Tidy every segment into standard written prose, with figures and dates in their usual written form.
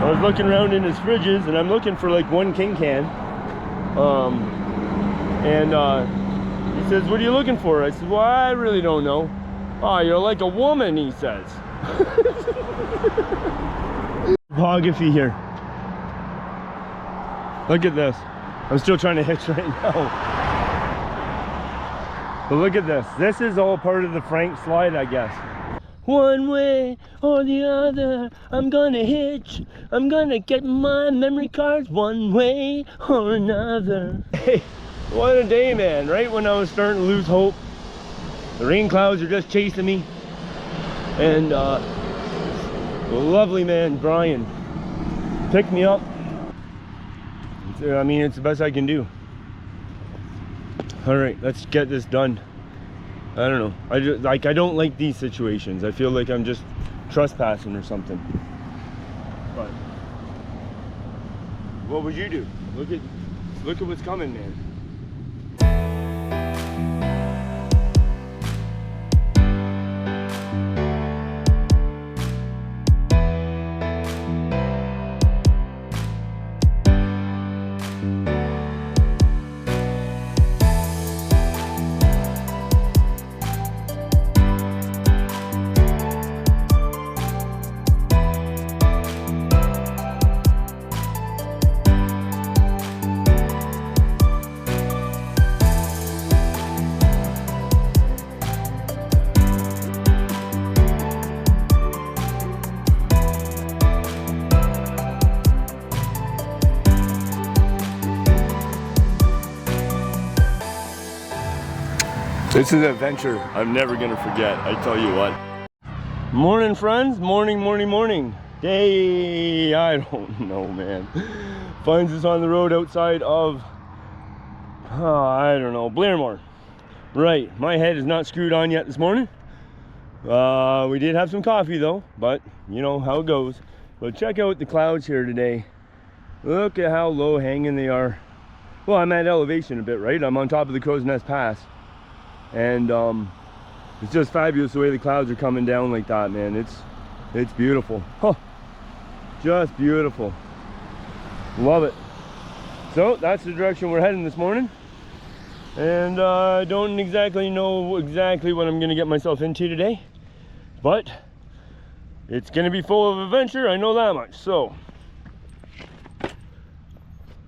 I was looking around in his fridges, and I'm looking for like one king can. He says, "What are you looking for?" I said, "Well, I really don't know." "Oh, you're like a woman," he says. Topography here. Look at this. I'm still trying to hitch right now. But look at this. This is all part of the Frank slide, I guess. One way or the other, I'm gonna hitch. I'm gonna get my memory cards one way or another. Hey, what a day, man. Right when I was starting to lose hope, the rain clouds are just chasing me. And the lovely man, Brian, picked me up. I mean, it's the best I can do. All right, let's get this done. I don't know. I don't like these situations. I feel like I'm just trespassing or something. But what would you do? Look at what's coming, man. This is an adventure I'm never gonna forget, I tell you what. Morning, friends. Morning, morning, morning. Day, I don't know, man. Finds us on the road outside of, I don't know, Blairmore. Right, my head is not screwed on yet this morning. We did have some coffee though, but you know how it goes. But check out the clouds here today. Look at how low hanging they are. Well, I'm at elevation a bit, right? I'm on top of the Crow's Nest Pass. And it's just fabulous the way the clouds are coming down like that, man. It's beautiful. Huh. Just beautiful. Love it. So that's the direction we're heading this morning. And I don't exactly know what I'm gonna get myself into today, but it's gonna be full of adventure, I know that much. So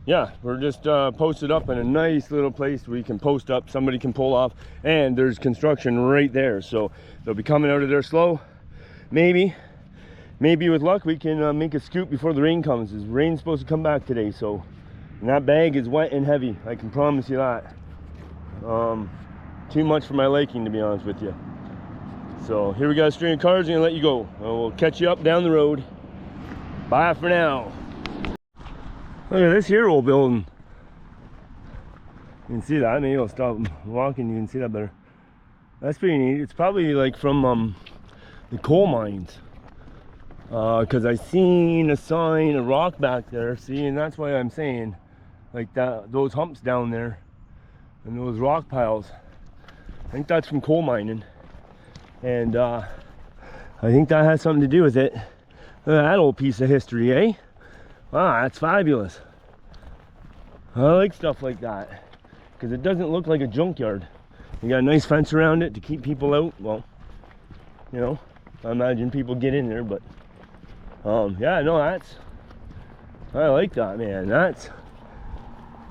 yeah, we're just posted up in a nice little place where you can post up, somebody can pull off, and there's construction right there. So they'll be coming out of there slow. Maybe with luck, we can make a scoop before the rain comes. The rain's supposed to come back today, so and that bag is wet and heavy, I can promise you that. Too much for my liking, to be honest with you. So here we got a string of cars, and I'll let you go. We'll catch you up down the road. Bye for now. Look at this here old building. You can see that. Maybe I'll stop walking, you can see that better. That's pretty neat. It's probably like from the coal mines. Because I seen a sign, a rock back there. See, and that's why I'm saying like that, those humps down there and those rock piles. I think that's from coal mining. And I think that has something to do with it. Look at that old piece of history, eh? Wow, that's fabulous. I like stuff like that because it doesn't look like a junkyard. You got a nice fence around it to keep people out. Well, you know, I imagine people get in there, but yeah, no, I like that, man. That's,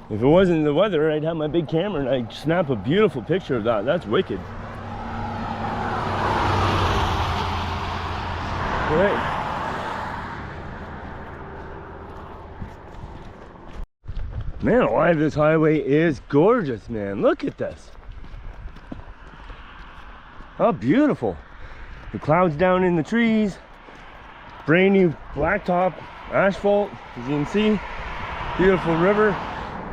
if it wasn't the weather, I'd have my big camera and I'd snap a beautiful picture of that. That's wicked. All right. Man alive, this highway is gorgeous, man. Look at this. How beautiful. The clouds down in the trees. Brand new blacktop asphalt, as you can see. Beautiful river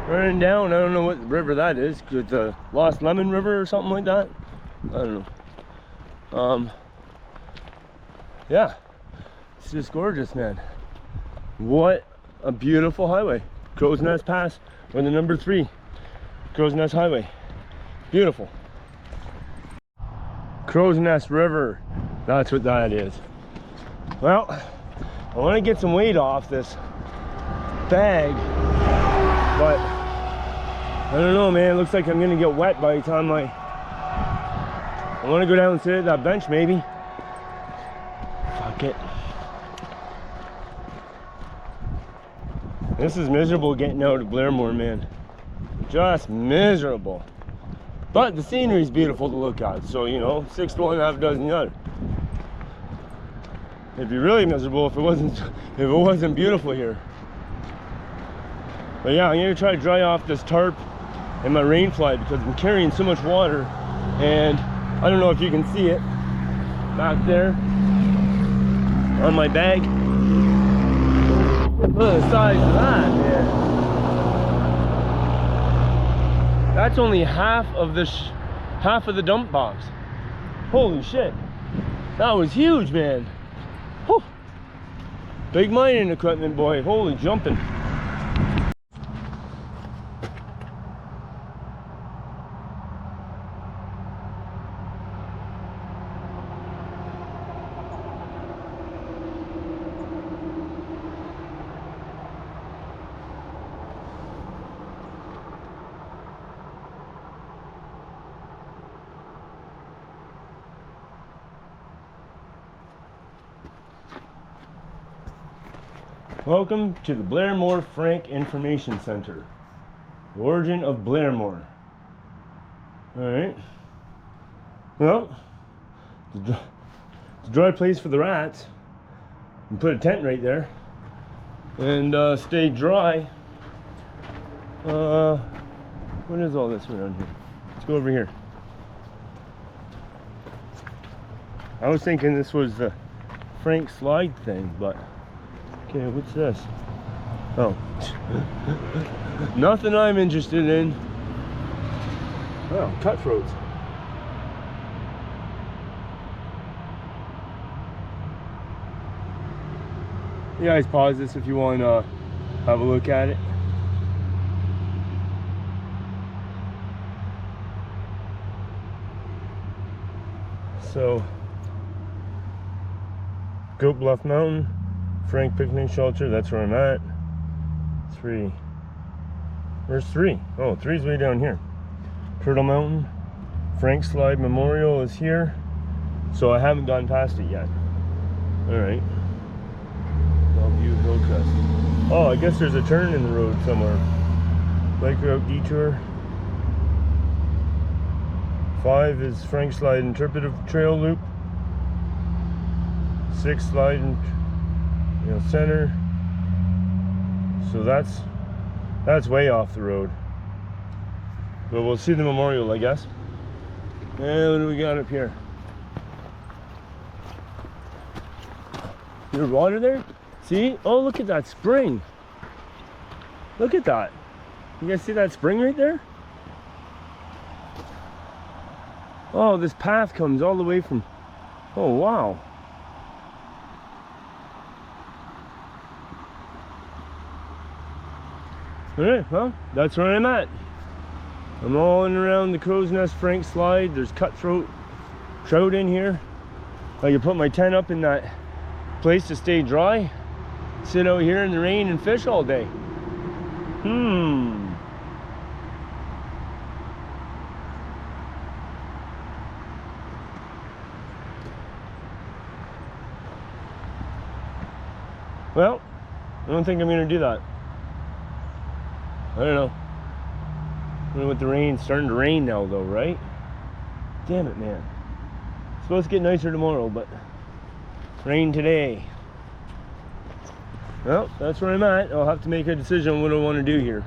running down. I don't know what river that is. It's the Lost Lemon River or something like that. I don't know. Yeah, it's just gorgeous, man. What a beautiful highway. Crow's Nest Pass, or the number 3 Crow's Nest Highway. Beautiful. Crow's Nest River, that's what that is. Well, I want to get some weight off this bag, but I don't know, man. It looks like I'm gonna get wet by the time I want to go down and sit at that bench, maybe. Fuck it. This is miserable getting out of Blairmore, man. Just miserable. But the scenery is beautiful to look at, so you know, 6 to 1, half dozen the other. It'd be really miserable if it wasn't beautiful here. But yeah, I'm gonna try to dry off this tarp and my rain fly because I'm carrying so much water, and I don't know if you can see it back there on my bag. Look at the size of that, man. That's only half of the dump box. Holy shit. That was huge, man. Whew. Big mining equipment, boy. Holy jumping. Welcome to the Blairmore Frank Information Center. The origin of Blairmore. Alright. Well, the dry place for the rats. And put a tent right there. And stay dry. What is all this around here? Let's go over here. I was thinking this was the Frank slide thing, but okay, what's this? Oh. Nothing I'm interested in. Oh, cutthroats. You guys pause this if you want to have a look at it. So, Goat Bluff Mountain, Frank Picnic Shelter, that's where I'm at. 3. Where's 3? Oh, 3's way down here. Turtle Mountain, Frank Slide Memorial is here. So I haven't gone past it yet. Alright. Longview Hillcrest. Oh, I guess there's a turn in the road somewhere. Bike route detour. 5 is Frank Slide Interpretive Trail Loop. 6 Slide and center. So that's way off the road. But we'll see the memorial, I guess. And what do we got up here? There's water there? See? Oh, look at that spring. Look at that. You guys see that spring right there? Oh, this path comes all the way from... Oh, wow. Alright, well, that's where I'm at. I'm all in and around the Crow's Nest Frank Slide. There's cutthroat trout in here. I can put my tent up in that place to stay dry. Sit out here in the rain and fish all day. Well, I don't think I'm gonna do that. I don't know. I don't know what the rain's starting to rain now though, right? Damn it, man. It's supposed to get nicer tomorrow, but rain today. Well, that's where I'm at. I'll have to make a decision on what I want to do here.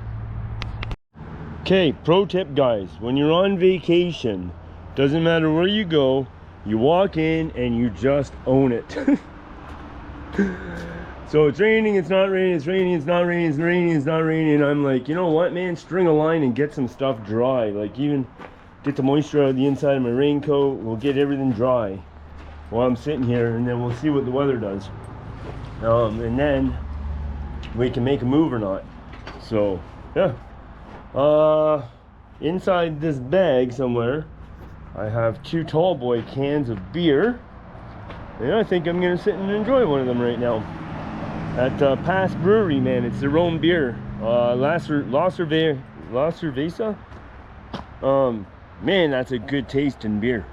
Okay, pro tip guys, when you're on vacation, doesn't matter where you go, you walk in and you just own it. So it's raining, it's not raining, it's raining, it's not raining, it's raining, it's not raining. And I'm like, you know what, man? String a line and get some stuff dry. Like, even get the moisture out of the inside of my raincoat. We'll get everything dry while I'm sitting here, and then we'll see what the weather does. And then we can make a move or not. So, yeah. Inside this bag somewhere, I have 2 tall boy cans of beer. And I think I'm gonna sit and enjoy one of them right now. at Pass Brewery, man. It's their own beer. La Cerveza. Man, that's a good tasting beer.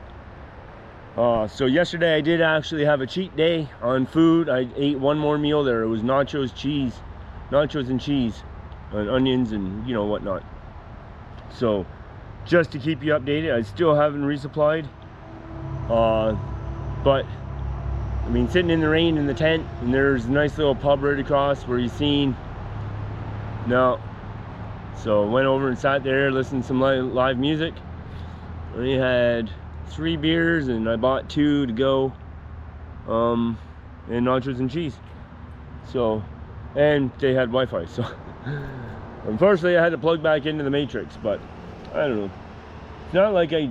So yesterday I did actually have a cheat day on food. I ate one more meal there. It was nachos and cheese and onions and, you know, whatnot. So just to keep you updated, I still haven't resupplied. But I mean, sitting in the rain in the tent, and there's a nice little pub right across where you seen. No. So went over and sat there, listened to some live music. We had 3 beers, and I bought 2 to go, and nachos and cheese. So, and they had Wi-Fi. So, unfortunately, I had to plug back into the Matrix. But I don't know. It's not like I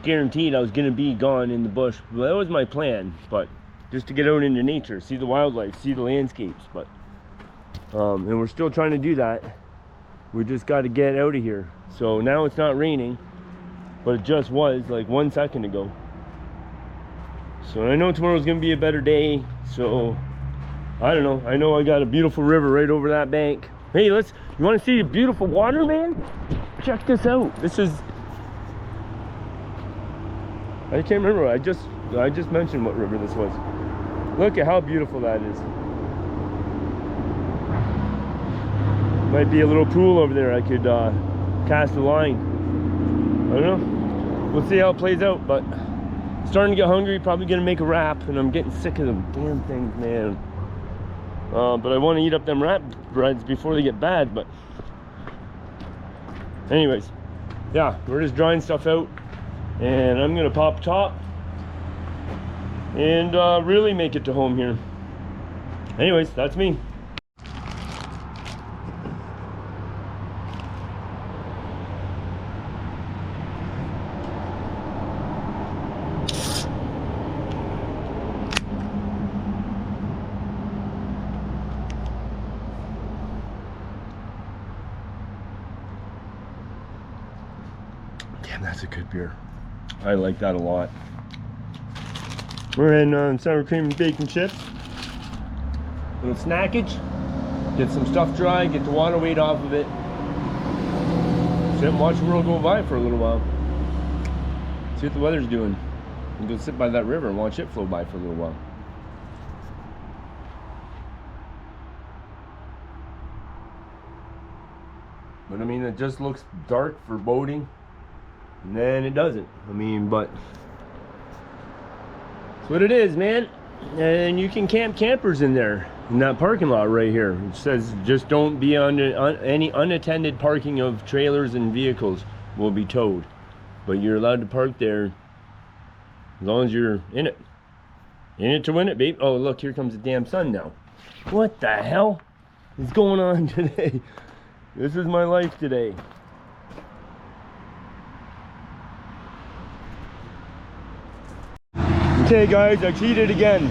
guaranteed I was gonna be gone in the bush. Well, that was my plan. But just to get out into nature, see the wildlife, see the landscapes. But and we're still trying to do that. We just got to get out of here. So now it's not raining. But it just was like 1 second ago. So I know tomorrow's gonna be a better day. So I don't know. I know I got a beautiful river right over that bank. Hey, you wanna see the beautiful water, man? Check this out. This is, I can't remember. I just mentioned what river this was. Look at how beautiful that is. Might be a little pool over there. I could cast a line. I don't know. We'll see how it plays out, but starting to get hungry, probably gonna make a wrap, and I'm getting sick of them damn things, man. But I want to eat up them wrap breads before they get bad. But anyways, yeah, we're just drying stuff out, and I'm gonna pop top and really make it to home here. Anyways, that's me. Damn, that's a good beer. I like that a lot. We're in sour cream and bacon chips. Little snackage. Get some stuff dry, get the water weight off of it. Sit and watch the world go by for a little while. See what the weather's doing. And go sit by that river and watch it flow by for a little while. But I mean, it just looks dark for boating. And then it doesn't. I mean, but that's what it is, man. And you can camp campers in there, in that parking lot right here. It says just don't be on any unattended parking of trailers and vehicles will be towed. But you're allowed to park there as long as you're in it. In it to win it, babe. Oh, look, here comes the damn sun now. What the hell is going on today? This is my life today. Okay guys, I cheated again.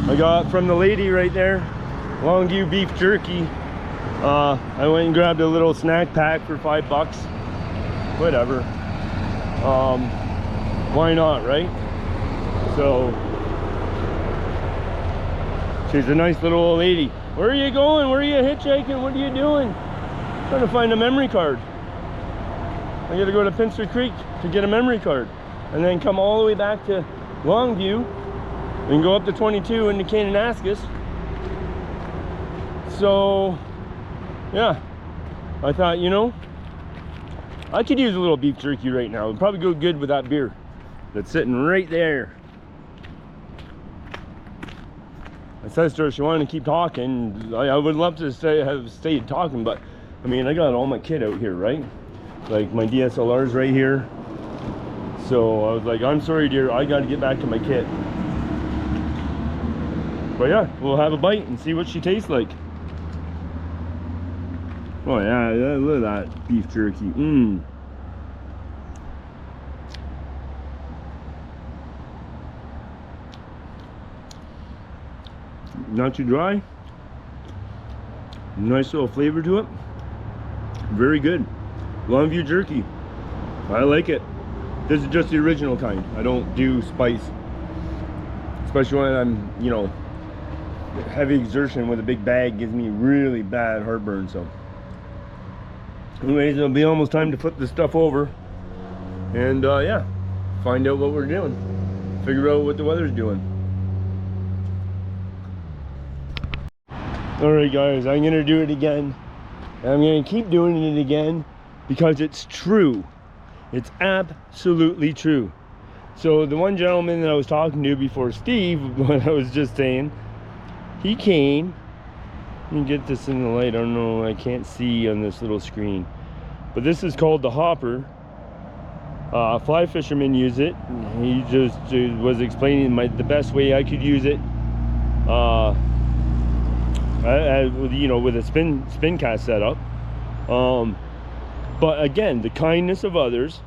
I got from the lady right there, Longview beef jerky. I went and grabbed a little snack pack for $5. Whatever. Why not, right? So she's a nice little old lady. Where are you going? Where are you hitchhiking? What are you doing? Trying to find a memory card. I gotta go to Pincer Creek to get a memory card, and then come all the way back to Longview and go up to 22 into Kananaskis. So yeah, I thought, you know, I could use a little beef jerky right now. It'd probably go good with that beer that's sitting right there. I said to her, she wanted to keep talking. I would love to have stayed talking, but I mean, I got all my kit out here, right? Like my DSLR's right here. So I was like, I'm sorry, dear, I got to get back to my kit. But yeah, we'll have a bite and see what she tastes like. Oh yeah, look at that beef jerky. Not too dry. Nice little flavor to it. Very good. Longview jerky. I like it. This is just the original kind. I don't do spice. Especially when I'm, you know, heavy exertion with a big bag gives me really bad heartburn. So anyways, it'll be almost time to flip this stuff over and yeah, find out what we're doing, figure out what the weather's doing. All right guys, I'm gonna do it again. I'm gonna keep doing it again because it's true. It's absolutely true. So the one gentleman that I was talking to before Steve, what I was just saying, he came. Let me get this in the light. I don't know, I can't see on this little screen, but this is called the hopper. Fly fishermen use it. He just was explaining the best way I could use it. You know, with a spin cast setup. But again, the kindness of others.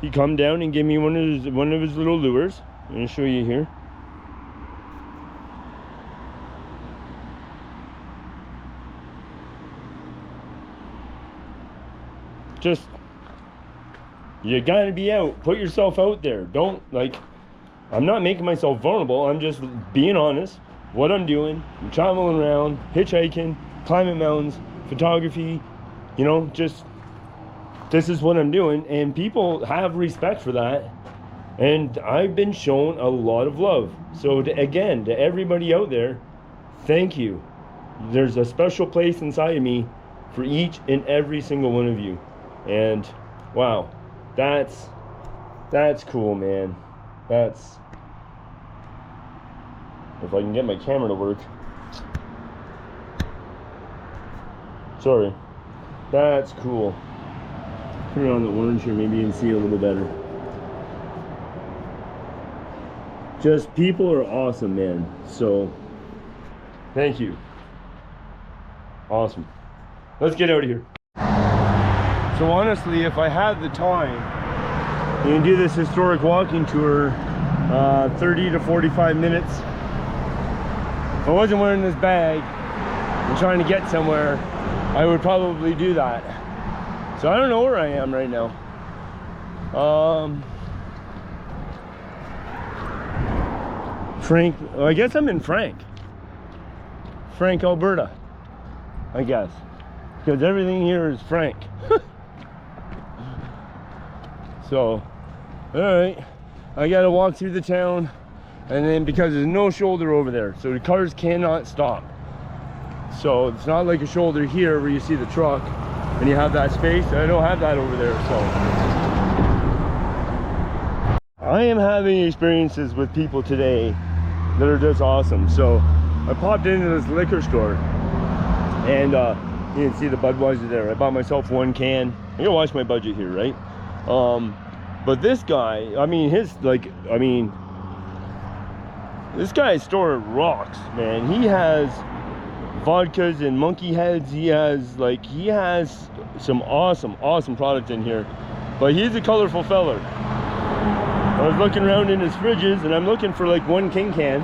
He come down and give me one of his little lures. I'm gonna show you here. Just, you gotta be out. Put yourself out there. Don't, like, I'm not making myself vulnerable. I'm just being honest. What I'm doing, I'm traveling around, hitchhiking, climbing mountains, photography, you know, just, this is what I'm doing, and people have respect for that, and I've been shown a lot of love. So again, to everybody out there, thank you. There's a special place inside of me for each and every single one of you, and wow, that's cool, man. That's, if I can get my camera to work. Sorry. That's cool. Turn on the orange here, maybe you can see a little better. Just, people are awesome, man. So, thank you. Awesome. Let's get out of here. So honestly, if I had the time, you can do this historic walking tour, 30 to 45 minutes. If I wasn't wearing this bag and trying to get somewhere, I would probably do that. So I don't know where I am right now. Frank, well, I guess I'm in Frank, Alberta, I guess, because everything here is Frank. So, all right, I gotta walk through the town. And then because there's no shoulder over there, so the cars cannot stop. So it's not like a shoulder here where you see the truck and you have that space. I don't have that over there. So I am having experiences with people today that are just awesome. So I popped into this liquor store and you can see the Budweiser there. I bought myself one can. I gotta watch my budget here, right? But this guy, I mean, this guy's store rocks, man. He has vodkas and monkey heads. He has some awesome product in here. But he's a colorful feller. I was looking around in his fridges and I'm looking for like one King can.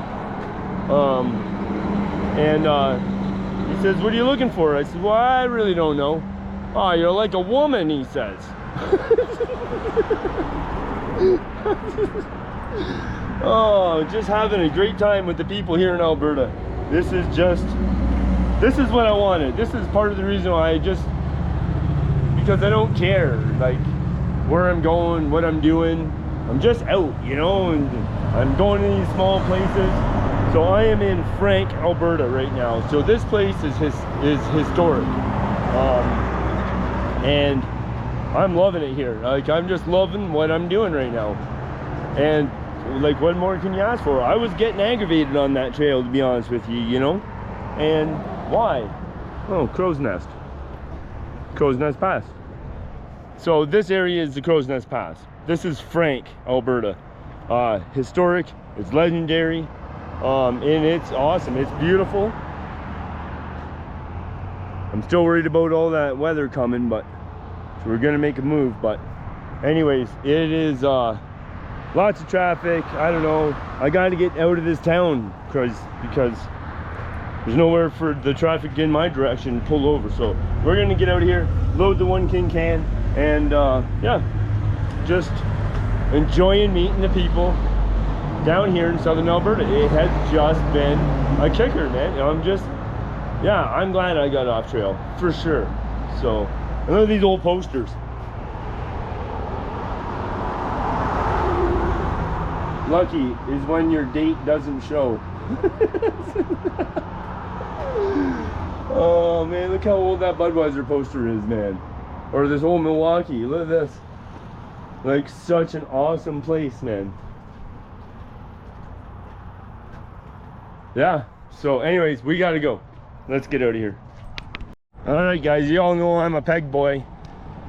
He says, "What are you looking for?" I said, "Well, I really don't know." "Oh, you're like a woman," he says. Oh, just having a great time with the people here in Alberta. This is what I wanted. This is part of the reason why because I don't care, like, where I'm going, what I'm doing. I'm just out, you know, and I'm going to these small places. So I am in Frank, Alberta right now. So this place is historic. And I'm loving it here. Like, I'm just loving what I'm doing right now. And like, what more can you ask for? I was getting aggravated on that trail, to be honest with you, you know? And why? Oh, Crow's Nest. Crow's Nest Pass. So this area is the Crow's Nest Pass. This is Frank, Alberta. Historic, it's legendary, and it's awesome. It's beautiful. I'm still worried about all that weather coming, but so we're gonna make a move. But anyways, it is lots of traffic. I don't know, I got to get out of this town because there's nowhere for the traffic in my direction to pull over. So we're gonna get out of here, load the one King can, and yeah, just enjoying meeting the people down here in southern Alberta. It has just been a kicker, man. You know, I'm glad I got off trail, for sure. So, I look at these old posters. Lucky is when your date doesn't show. Oh man, look how old that Budweiser poster is, man. Or this old Milwaukee, look at this. Like, such an awesome place, man. Yeah, so anyways, we gotta go. Let's get out of here. Alright guys, you all know I'm a peg boy.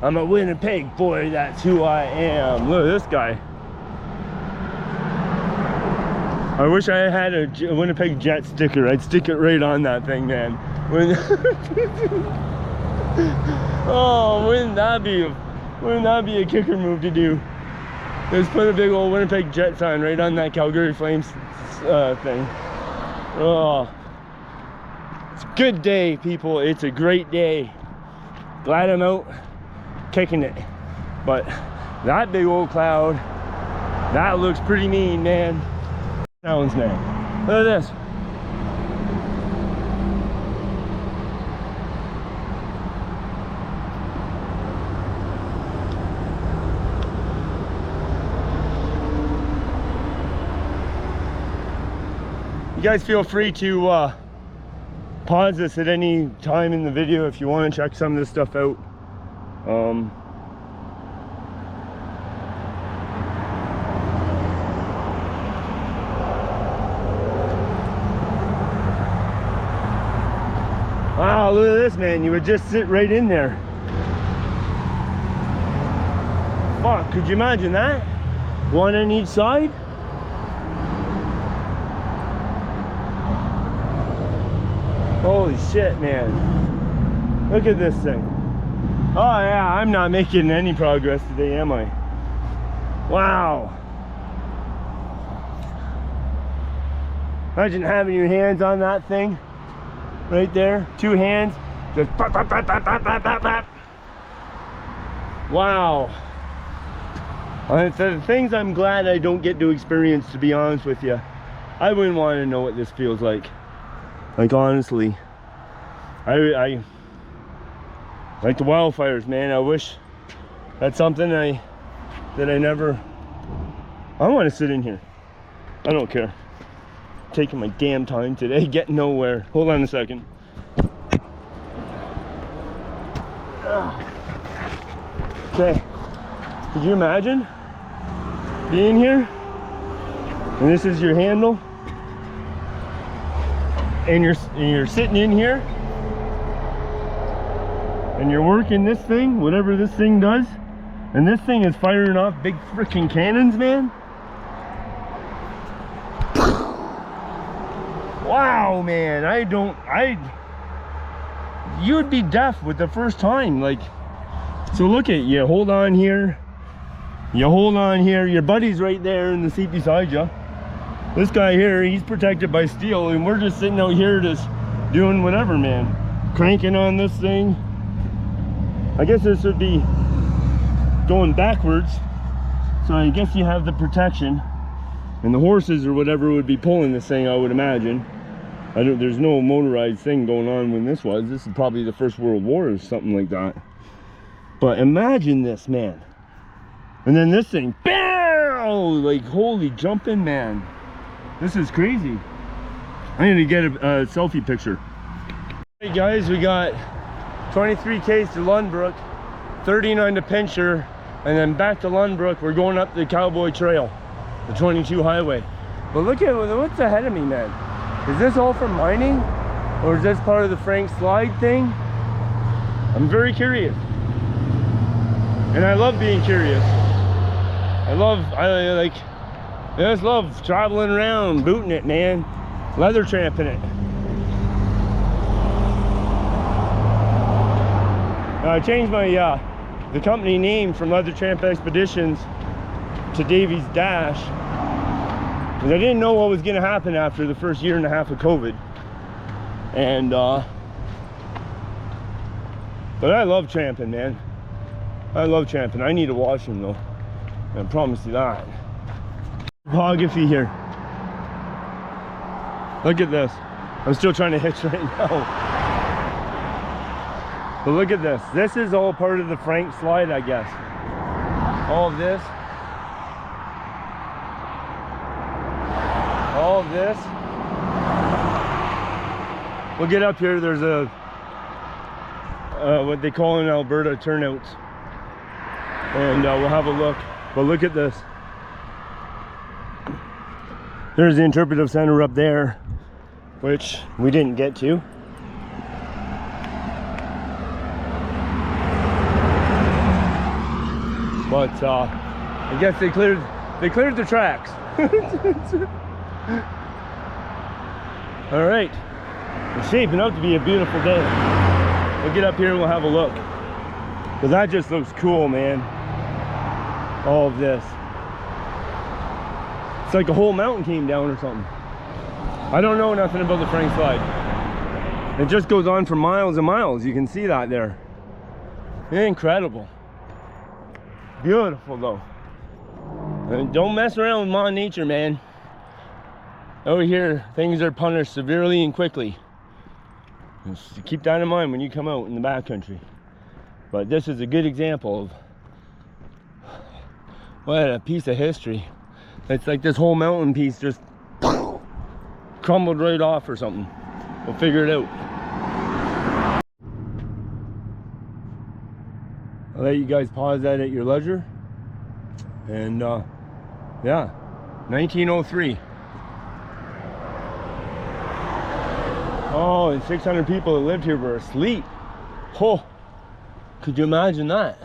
I'm a Winnipeg boy, that's who I am. Look at this guy. I wish I had a Winnipeg Jet sticker. I'd stick it right on that thing, man. Oh, wouldn't that be a kicker move to do? Just put a big old Winnipeg Jet sign right on that Calgary Flames thing. Oh, it's a good day, people. It's a great day. Glad I'm out kicking it. But that big old cloud, that looks pretty mean, man. Sounds man. Look at this. You guys feel free to pause this at any time in the video if you want to check some of this stuff out. Wow, look at this, man. You would just sit right in there. Fuck, could you imagine that? One on each side? Holy shit, man. Look at this thing. Oh yeah, I'm not making any progress today, am I? Wow. Imagine having your hands on that thing. Right there, 2 hands, just pop, pop, pop, pop, pop, pop, pop. Wow. The things I'm glad I don't get to experience, to be honest with you. I wouldn't want to know what this feels like. Like, honestly. I like the wildfires, man. I wish that's something that I never. I want to sit in here. I don't care. Taking my damn time today, getting nowhere. Hold on a second. Okay, could you imagine being here and this is your handle and you're sitting in here and you're working this thing, whatever this thing does, and this thing is firing off big freaking cannons, man. Wow, man, you'd be deaf with the first time. Like, so look at you, hold on here, your buddy's right there in the seat beside you. This guy here, he's protected by steel, and we're just sitting out here just doing whatever, man. Cranking on this thing. I guess this would be going backwards, so I guess you have the protection, and the horses or whatever would be pulling this thing, I would imagine. There's no motorized thing going on when this was. This is probably the First World War or something like that. But imagine this, man. And then this thing, bam! Like, holy jumping, man. This is crazy. I need to get a selfie picture. Hey guys, we got 23 Ks to Lundbrook, 39 to Pincher, and then back to Lundbrook. We're going up the Cowboy Trail, the 22 highway. But look at what's ahead of me, man. Is this all for mining? Or is this part of the Frank Slide thing? I'm very curious. And I love being curious. I just love traveling around, booting it, man. Leather tramping it. I changed my the company name from Leather Tramp Expeditions to Davy's Dash, because I didn't know what was going to happen after the first year and a half of COVID. And but I love tramping, man. I love tramping. I need to wash them though, I promise you that. Topography here. Look at this. I'm still trying to hitch right now. But look at this. This is all part of the Frank slide, I guess. All of this. All of this. We'll get up here. There's a what they call in Alberta turnouts, and we'll have a look. But look at this. There's the interpretive center up there, which we didn't get to. But I guess they cleared the tracks. All right, it's shaping up to be a beautiful day. We'll get up here and we'll have a look, because that just looks cool, man. All of this. It's like a whole mountain came down or something. I don't know nothing about the Frank slide. It just goes on for miles and miles. You can see that there. Incredible. Beautiful though. And don't mess around with Mother Nature, man. Over here, things are punished severely and quickly. Just keep that in mind when you come out in the backcountry. But this is a good example of what a piece of history. It's like this whole mountain piece just crumbled right off or something. We'll figure it out. I'll let you guys pause that at your leisure. And yeah, 1903. Oh, and 600 people that lived here were asleep. Oh, could you imagine that?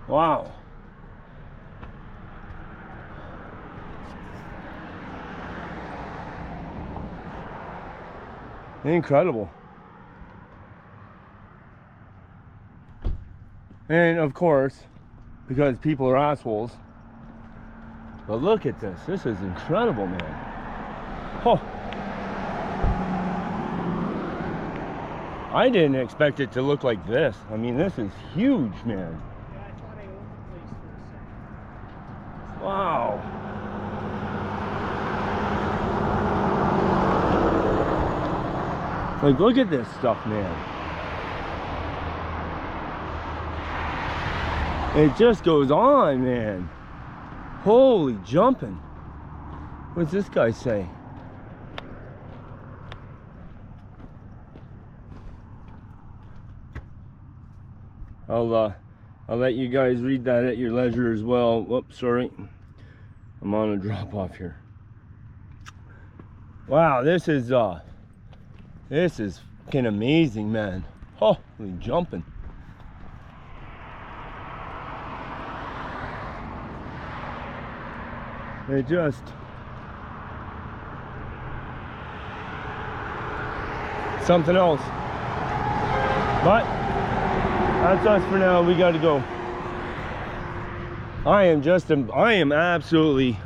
Wow. Incredible. And of course, because people are assholes. But look at this. This is incredible, man. Oh. I didn't expect it to look like this. I mean, this is huge, man. Yeah, I thought I owned the place for a second. Wow. Like, look at this stuff, man. It just goes on, man. Holy jumping. What's this guy say? I'll let you guys read that at your leisure as well. Whoops, sorry. I'm on a drop off here. Wow, this is fucking amazing, man. Holy jumping. It just something else. But that's us for now. We got to go. I am absolutely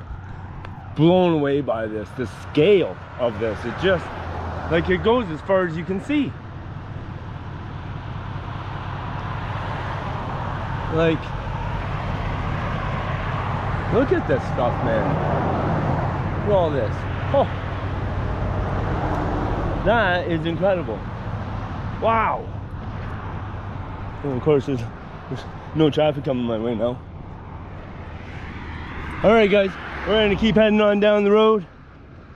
blown away by this. The scale of this. It just, like, it goes as far as you can see. Like, look at this stuff, man. Look at all this. Oh, that is incredible. Wow. And of course, there's no traffic coming my way now. All right, guys, we're going to keep heading on down the road.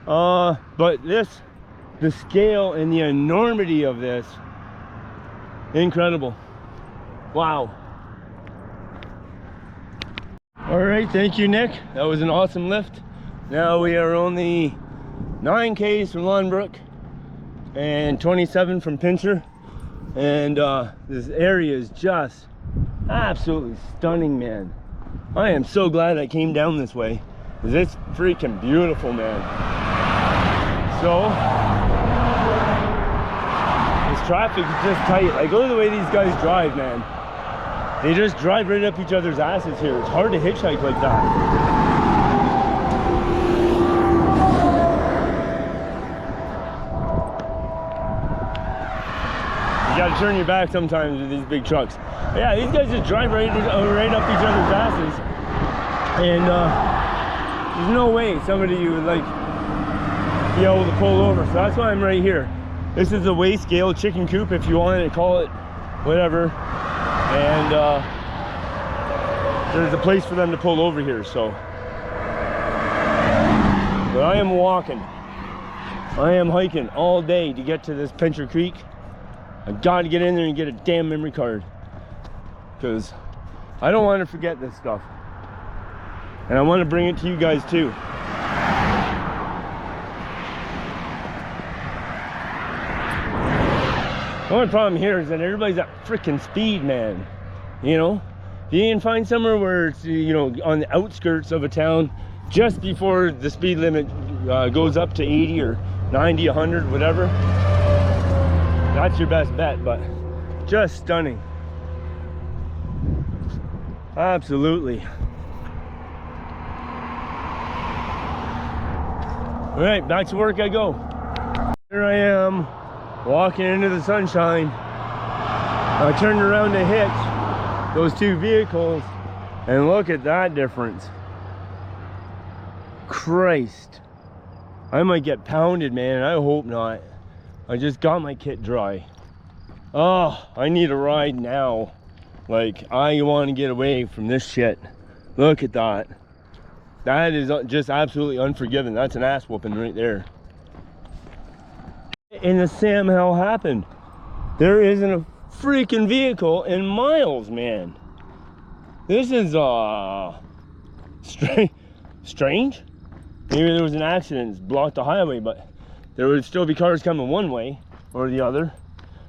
But this, the scale and the enormity of this, incredible. Wow. All right, thank you, Nick. That was an awesome lift. Now we are only 9 Ks from Longview and 27 from Pincher. And this area is just absolutely stunning, man. I am so glad I came down this way, because it's freaking beautiful, man. So this traffic is just tight. Like, look at the way these guys drive, man. They just drive right up each other's asses here. It's hard to hitchhike like that. You gotta turn your back sometimes with these big trucks. But yeah, these guys just drive right up each other's asses. And there's no way somebody would like be able to pull over. So that's why I'm right here. This is a weigh scale chicken coop, if you want to call it whatever. And there's a place for them to pull over here. So, but I am walking. I am hiking all day to get to this Pincher Creek. I gotta get in there and get a damn memory card, because I don't want to forget this stuff, and I want to bring it to you guys too. The only problem here is that everybody's at freaking speed, man. You know, if you can find somewhere where it's, you know, on the outskirts of a town, just before the speed limit goes up to 80 or 90, 100, whatever, that's your best bet. But just stunning. Absolutely. All right, back to work I go. Here I am, walking into the sunshine. I turned around to hitch those two vehicles, and look at that difference. Christ, I might get pounded, man. I hope not. I just got my kit dry. Oh, I need a ride now. Like, I want to get away from this shit. Look at that. That is just absolutely unforgiving. That's an ass whooping right there. And the Sam hell happened. There isn't a freaking vehicle in miles, man. This is strange. Maybe there was an accident, it's blocked the highway, but there would still be cars coming one way or the other.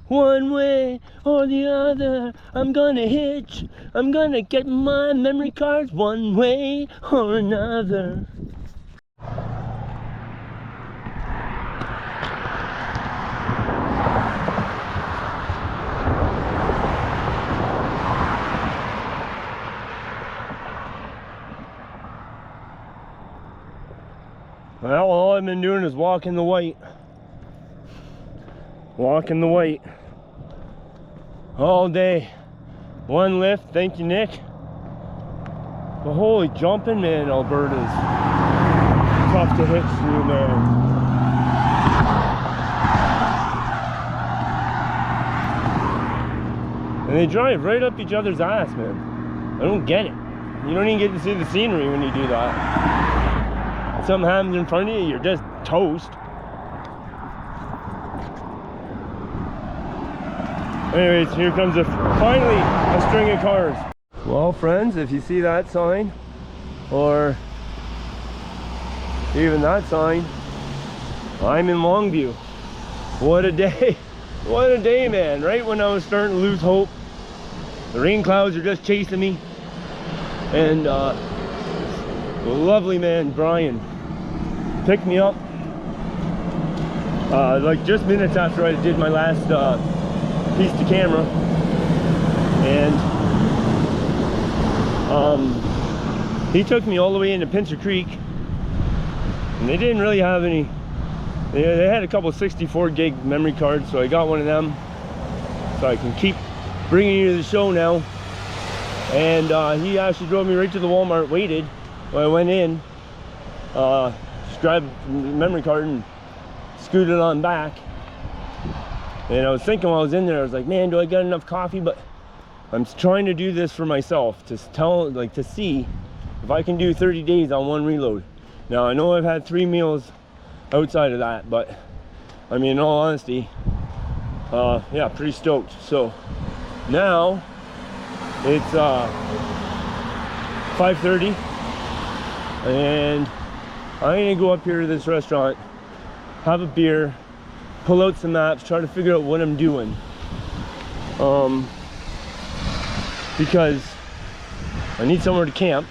One way or the other, I'm gonna hitch. I'm gonna get my memory cards one way or another. Well, all I've been doing is walking the white. Walking the white. All day. One lift, thank you, Nick. But holy jumping, man, Alberta's tough to hitch through, man. And they drive right up each other's ass, man. I don't get it. You don't even get to see the scenery when you do that. If something happens in front of you, you're just toast. Anyways, here comes finally a string of cars. Well, friends, if you see that sign, or even that sign, I'm in Longview. What a day. What a day, man. Right when I was starting to lose hope, the rain clouds are just chasing me. And the lovely man, Brian, picked me up like just minutes after I did my last piece to camera, and he took me all the way into Pincher Creek, and they didn't really have any. They had a couple 64 gig memory cards, so I got one of them so I can keep bringing you to the show now. And he actually drove me right to the Walmart, waited while I went in, just grabbed the memory card and scooted on back. And I was thinking while I was in there, I was like, man, do I got enough coffee? But I'm trying to do this for myself, to to see if I can do 30 days on one reload. Now, I know I've had 3 meals outside of that, but I mean, in all honesty, yeah, pretty stoked. So now it's 5:30, and I'm gonna go up here to this restaurant, have a beer, pull out some maps, try to figure out what I'm doing, because I need somewhere to camp,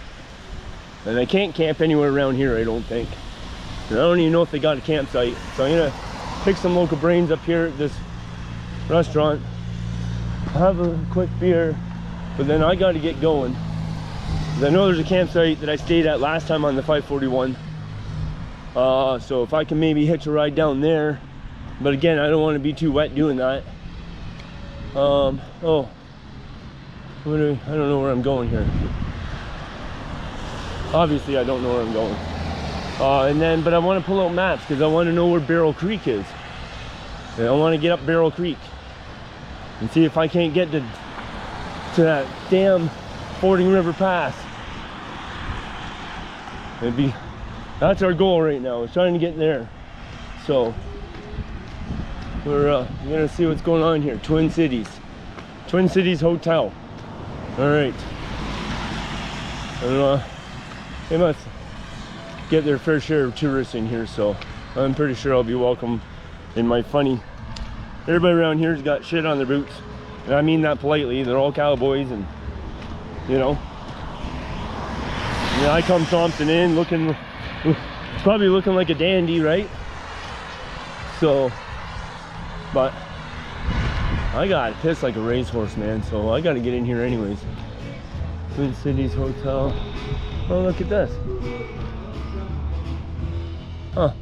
and I can't camp anywhere around here, I don't think. And I don't even know if they got a campsite, so I'm gonna pick some local brains up here at this restaurant, have a quick beer, but then I got to get going, because I know there's a campsite that I stayed at last time on the 541, so if I can maybe hitch a ride down there. But again, I don't want to be too wet doing that. Oh, I don't know where I'm going here. Obviously, I don't know where I'm going. But I want to pull out maps because I want to know where Barrel Creek is. And I want to get up Barrel Creek and see if I can't get to that damn Fording River Pass. That's our goal right now. We're trying to get there. So we're gonna see what's going on here. Twin Cities Hotel. All right. And, they must get their fair share of tourists in here, so I'm pretty sure I'll be welcome in my funny. Everybody around here's got shit on their boots, and I mean that politely. They're all cowboys, and you know. Yeah, I come stomping in looking, probably looking like a dandy, right? So, but I got pissed like a racehorse, man, so I gotta get in here anyways. Twin Cities Hotel. Oh, look at this. Huh.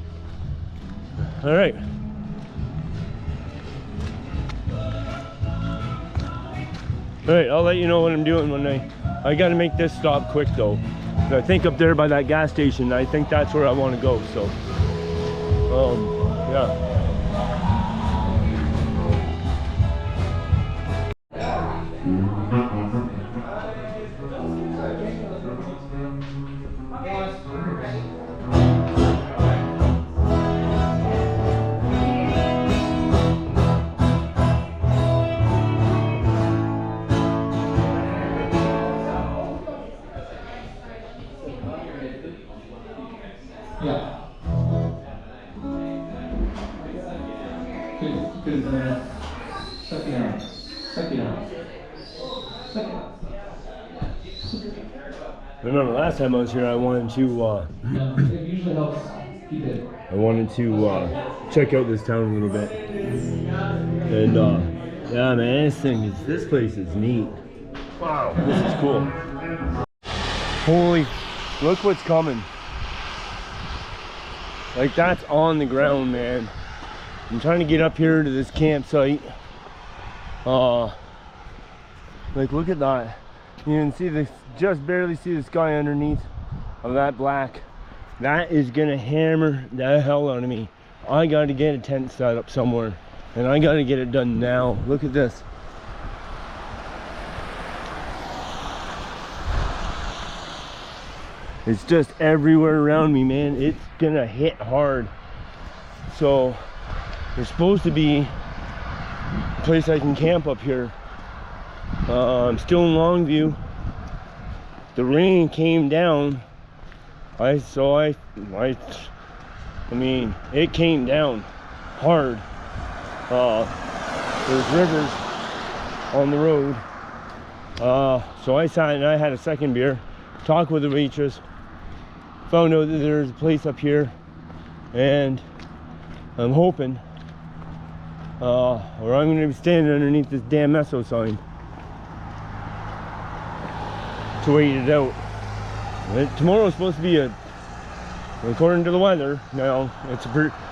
All right. All right, I'll let you know what I'm doing when I gotta make this stop quick though. I think up there by that gas station, I think that's where I want to go, so yeah. Remember last time I was here, I wanted to check out this town a little bit, and yeah, man, this place is neat. Wow, this is cool. Holy, look what's coming! Like, that's on the ground, man. I'm trying to get up here to this campsite. Like, look at that. You can see this, just barely see the sky underneath of that black. That is gonna hammer the hell out of me. I gotta get a tent set up somewhere, and I gotta get it done now. Look at this. It's just everywhere around me, man. It's gonna hit hard. So there's supposed to be a place I can camp up here. I'm still in Longview. The rain came down. I mean, it came down hard. There's rivers on the road. So I sat and I had a second beer, talked with the waitress, found out that there's a place up here, and I'm hoping, or I'm going to be standing underneath this damn Meso sign to wait it out. Tomorrow's supposed to be according to the weather, now it's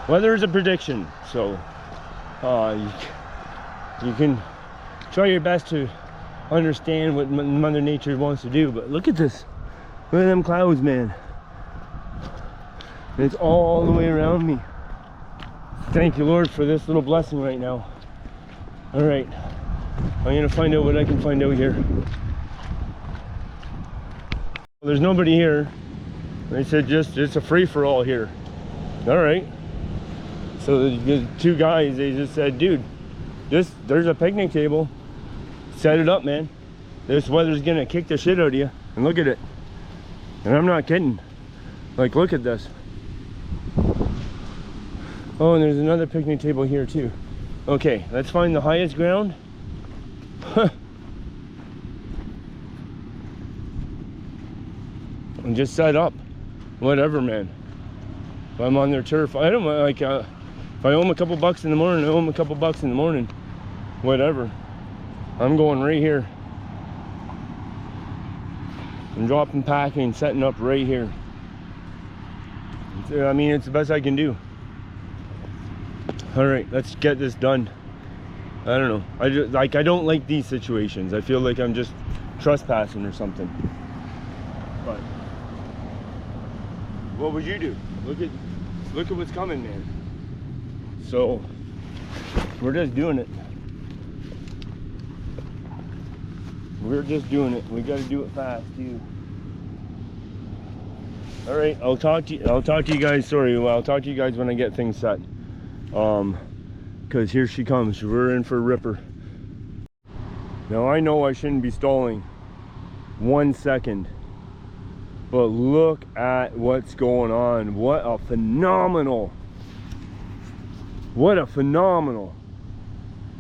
weather is a prediction, so you can try your best to understand what Mother Nature wants to do. But look at this, look at them clouds, man. It's all the way around me. Thank you, Lord, for this little blessing right now. All right, I'm gonna find out what I can find out here. There's nobody here. They said it's a free-for-all here. All right. So the two guys, they just said, dude, there's a picnic table. Set it up, man. This weather's gonna kick the shit out of you. And look at it. And I'm not kidding. Like, look at this. Oh, and there's another picnic table here too. Okay, let's find the highest ground. And just set up. Whatever, man. If I'm on their turf, I don't like, if I owe them a couple bucks in the morning, I owe them a couple bucks in the morning. Whatever. I'm going right here. I'm dropping packing, setting up right here. I mean, it's the best I can do. All right, let's get this done. I don't know. I don't like these situations. I feel like I'm just trespassing or something. But what would you do? Look at what's coming, man. So we're just doing it. We're just doing it. We got to do it fast too. All right, I'll talk to you guys. Sorry, well, I'll talk to you guys when I get things set. Because here she comes. We're in for a ripper. Now I know I shouldn't be stalling 1 second, but look at what's going on. What a phenomenal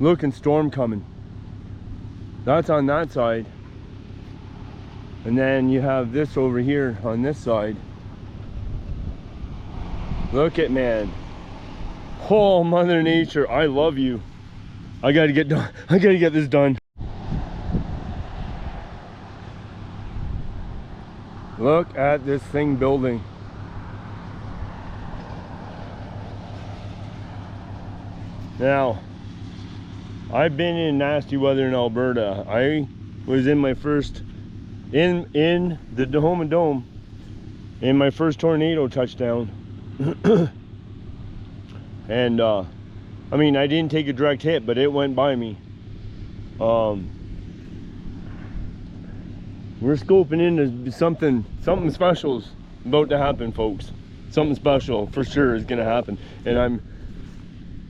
looking storm coming. That's on that side, and then you have this over here on this side. Look at, man. Oh, Mother Nature, I love you. I gotta get done. I gotta get this done. Look at this thing building. Now, I've been in nasty weather in Alberta. I was in my first, in the Dahoma Dome, in my first tornado touchdown. And I mean, I didn't take a direct hit, but it went by me. We're scoping into something special's about to happen, folks. Something special for sure is gonna happen. And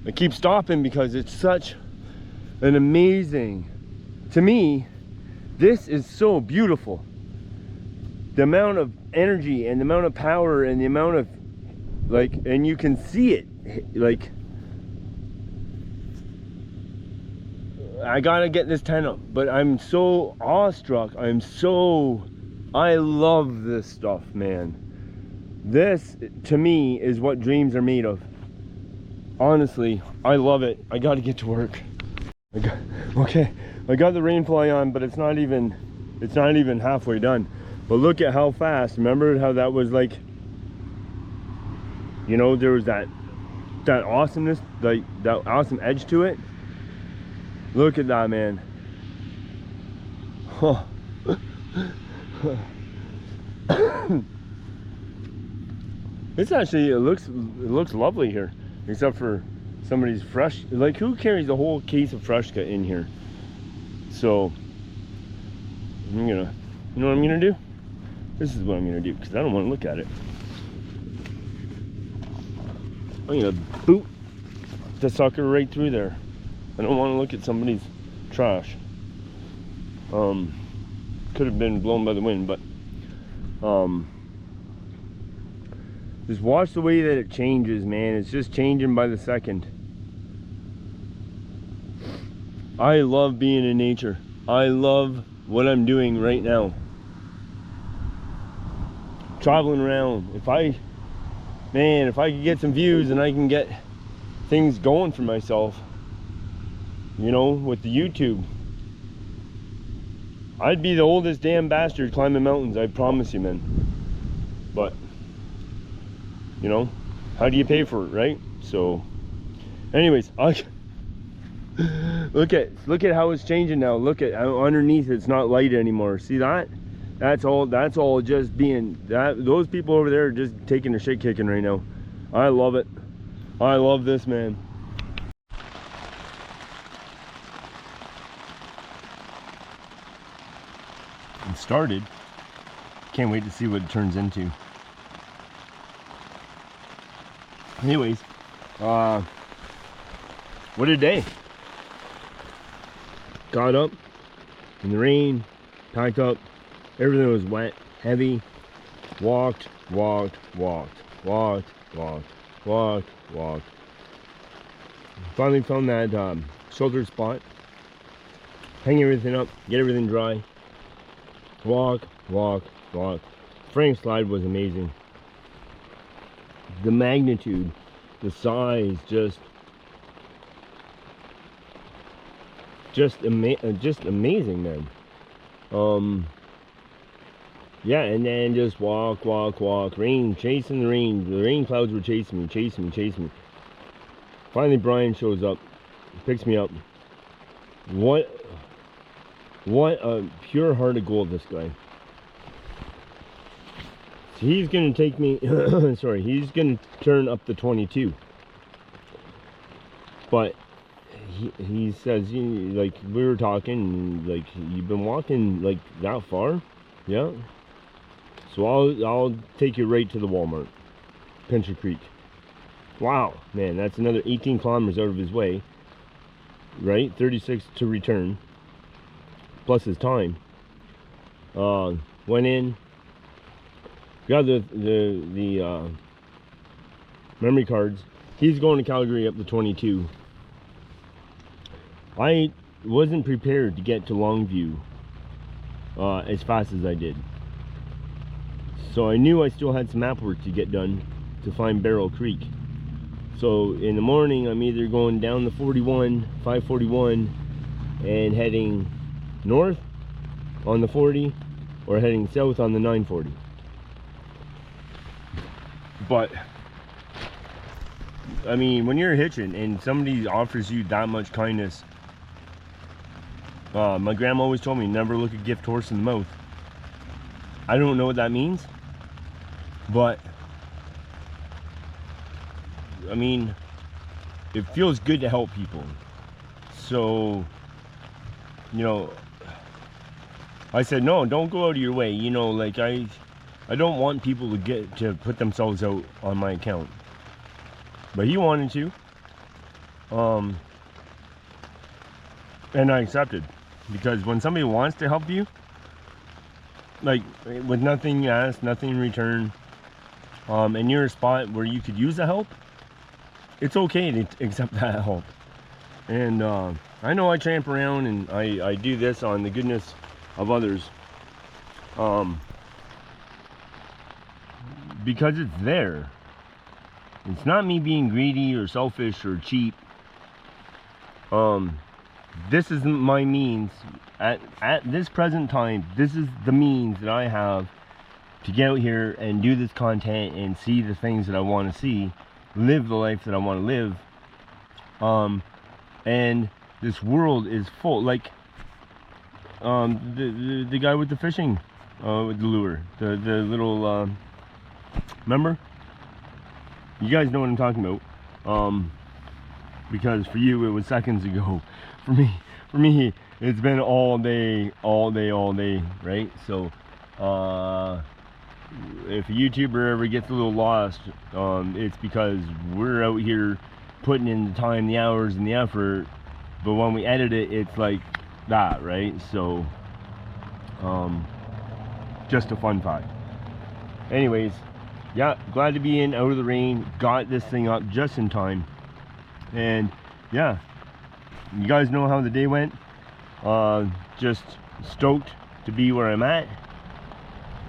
I keep stopping because it's such an amazing, to me, this is so beautiful. The amount of energy and the amount of power and the amount of, like, and you can see it, like, I gotta get this tent up, but I'm so awestruck. I love this stuff, man. This, to me, is what dreams are made of. Honestly, I love it. I gotta get to work. Okay, I got the rain fly on, but it's not even halfway done. But look at how fast. Remember how that was like, you know, there was that awesomeness, like that awesome edge to it. Look at that, man. Huh. It's actually, it looks lovely here, except for somebody's fresh, like, who carries a whole case of Freshka in here? So I'm gonna, you know what I'm gonna do? This is what I'm gonna do, because I don't want to look at it. I'm gonna boot the sucker right through there. I don't want to look at somebody's trash. Could have been blown by the wind, but just watch the way that it changes, man. It's just changing by the second. I love being in nature. I love what I'm doing right now. Traveling around. If I could get some views and I can get things going for myself, you know, with the YouTube, I'd be the oldest damn bastard climbing mountains, I promise you, man. But, you know, how do you pay for it, right? So, anyways, look at how it's changing now. Look at underneath, it's not light anymore. See that? That's all just being that. Those people over there are just taking a shit kicking right now. I love it. I love this, man. It started. Can't wait to see what it turns into. Anyways, what a day. Got up in the rain, packed up, everything was wet, heavy, walked. Finally found that sheltered spot, hang everything up, get everything dry, walk. Frame slide was amazing. The magnitude, the size, just amazing, man. Yeah, and then just walk, rain, chasing the rain clouds were chasing me. Finally Brian shows up, picks me up. What a pure heart of gold, this guy. So he's gonna take me, sorry, he's gonna turn up the 22. But he says, like, we were talking, like, you've been walking like that far? Yeah. So I'll take you right to the Walmart, Pincher Creek. Wow, man, that's another 18 kilometers out of his way, right? 36 to return, plus his time. Went in, got the memory cards. He's going to Calgary up to 22. I wasn't prepared to get to Longview as fast as I did. So I knew I still had some map work to get done to find Barrel Creek. So in the morning, I'm either going down the 541 and heading north on the 40, or heading south on the 940. But I mean, when you're hitching and somebody offers you that much kindness, my grandma always told me, never look a gift horse in the mouth. I don't know what that means, but I mean, it feels good to help people. So, you know, I said, no, don't go out of your way. You know, like, I don't want people to put themselves out on my account. But he wanted to. And I accepted. Because when somebody wants to help you, like, with nothing asked, nothing in return, and you're a spot where you could use the help, it's okay to accept that help. And I know I tramp around and I do this on the goodness of others, because it's there. It's not me being greedy or selfish or cheap. This is my means at this present time. This is the means that I have to get out here and do this content and see the things that I want to see, live the life that I want to live. And this world is full, like, the guy with the fishing, with the lure, the little, remember? You guys know what I'm talking about, because for you it was seconds ago. For me, it's been all day, right? So, if a YouTuber ever gets a little lost, it's because we're out here putting in the time, the hours, and the effort, but when we edit it, it's like that, right? So, just a fun fact. Anyways, yeah, glad to be in, out of the rain, got this thing up just in time. And yeah, you guys know how the day went. Just stoked to be where I'm at.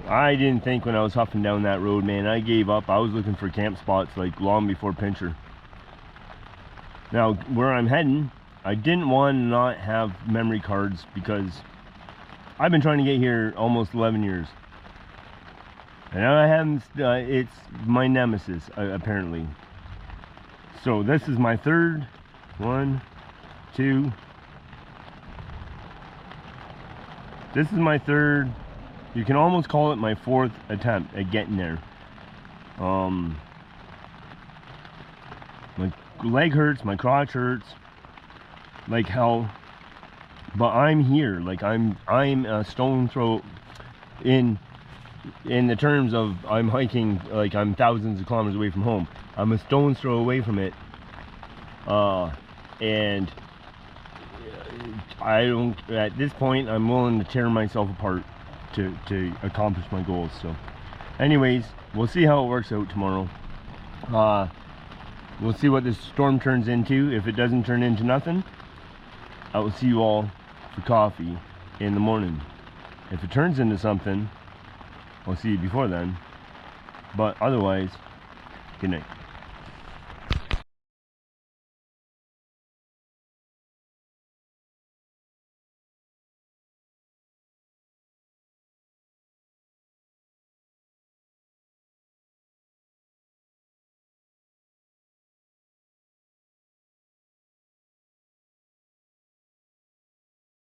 I didn't think when I was huffing down that road, man, I gave up. I was looking for camp spots like long before Pincher. Now, where I'm heading, I didn't want to not have memory cards because I've been trying to get here almost 11 years. And I haven't, it's my nemesis, apparently. So this is my third, 1, 2. This is my third, you can almost call it my 4th attempt at getting there. My leg hurts, my crotch hurts like hell, but I'm here. Like, I'm a stone throw in the terms of I'm hiking, like I'm thousands of kilometers away from home. I'm a stone's throw away from it, and I don't, at this point, I'm willing to tear myself apart to accomplish my goals. So anyways, we'll see how it works out tomorrow. We'll see what this storm turns into. If it doesn't turn into nothing, I will see you all for coffee in the morning. If it turns into something, I'll see you before then. But otherwise, good night.